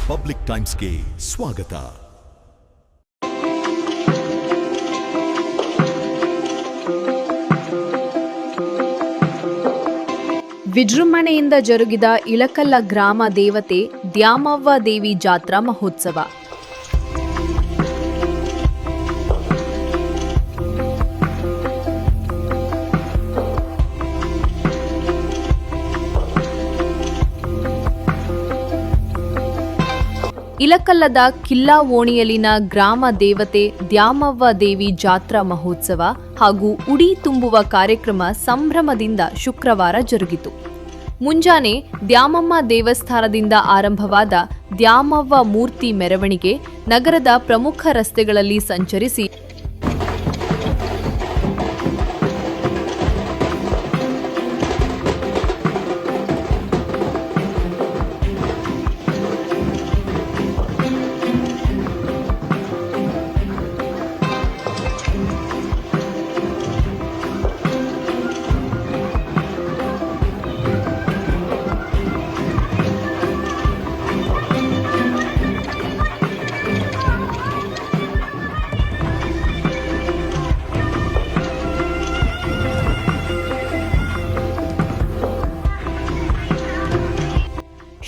Public ಟೈಮ್ಸ್ಗೆ ಸ್ವಾಗತ. ವಿಜೃಂಭಣೆಯಿಂದ ಜರುಗಿದ ಇಳಕಲ್ಲ ಗ್ರಾಮ ದೇವತೆ ದ್ಯಾಮವ್ವ ದೇವಿ ಜಾತ್ರಾ ಮಹೋತ್ಸವ. ಇಳಕಲ್ಲದ ಕಿಲ್ಲಾ ಓಣಿಯಲ್ಲಿನ ಗ್ರಾಮ ದೇವತೆ ದ್ಯಾಮವ್ವ ದೇವಿ ಜಾತ್ರಾ ಮಹೋತ್ಸವ ಹಾಗೂ ಉಡಿ ತುಂಬುವ ಕಾರ್ಯಕ್ರಮ ಸಂಭ್ರಮದಿಂದ ಶುಕ್ರವಾರ ಜರುಗಿತು. ಮುಂಜಾನೆ ದ್ಯಾಮಮ್ಮ ದೇವಸ್ಥಾನದಿಂದ ಆರಂಭವಾದ ದ್ಯಾಮವ್ವ ಮೂರ್ತಿ ಮೆರವಣಿಗೆ ನಗರದ ಪ್ರಮುಖ ರಸ್ತೆಗಳಲ್ಲಿ ಸಂಚರಿಸಿ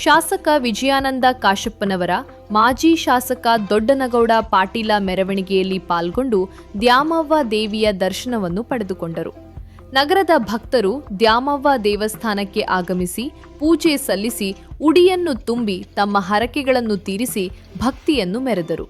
ಶಾಸಕ ವಿಜಯಾನಂದ ಕಾಶಪ್ಪನವರ ಮಾಜಿ ಶಾಸಕ ದೊಡ್ಡನಗೌಡ ಪಾಟೀಲ ಮೆರವಣಿಗೆಯಲ್ಲಿ ಪಾಲ್ಗೊಂಡು ದ್ಯಾಮವ್ವ ದೇವಿಯ ದರ್ಶನವನ್ನು ಪಡೆದುಕೊಂಡರು. ನಗರದ ಭಕ್ತರು ದ್ಯಾಮವ್ವ ದೇವಸ್ಥಾನಕ್ಕೆ ಆಗಮಿಸಿ ಪೂಜೆ ಸಲ್ಲಿಸಿ ಉಡಿಯನ್ನು ತುಂಬಿ ತಮ್ಮ ಹರಕೆಗಳನ್ನು ತೀರಿಸಿ ಭಕ್ತಿಯನ್ನು ಮೆರೆದರು.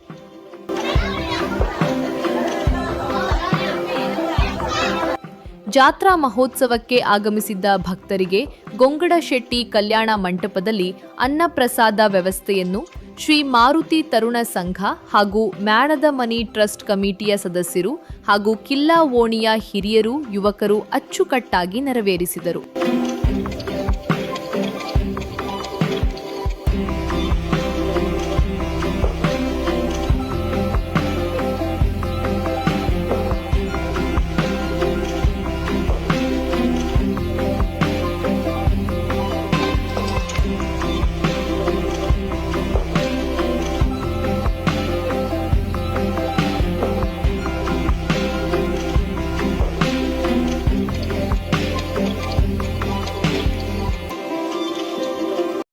ಜಾತ್ರಾ ಮಹೋತ್ಸವಕ್ಕೆ ಆಗಮಿಸಿದ್ದ ಭಕ್ತರಿಗೆ ಗೊಂಗಡಶೆಟ್ಟಿ ಕಲ್ಯಾಣ ಮಂಟಪದಲ್ಲಿ ಅನ್ನಪ್ರಸಾದ ವ್ಯವಸ್ಥೆಯನ್ನು ಶ್ರೀ ಮಾರುತಿ ತರುಣ ಸಂಘ ಹಾಗೂ ಮ್ಯಾಣದ ಮನಿ ಟ್ರಸ್ಟ್ ಕಮಿಟಿಯ ಸದಸ್ಯರು ಹಾಗೂ ಕಿಲ್ಲಾ ಓಣಿಯ ಹಿರಿಯರು ಯುವಕರು ಅಚ್ಚುಕಟ್ಟಾಗಿ ನೆರವೇರಿಸಿದರು.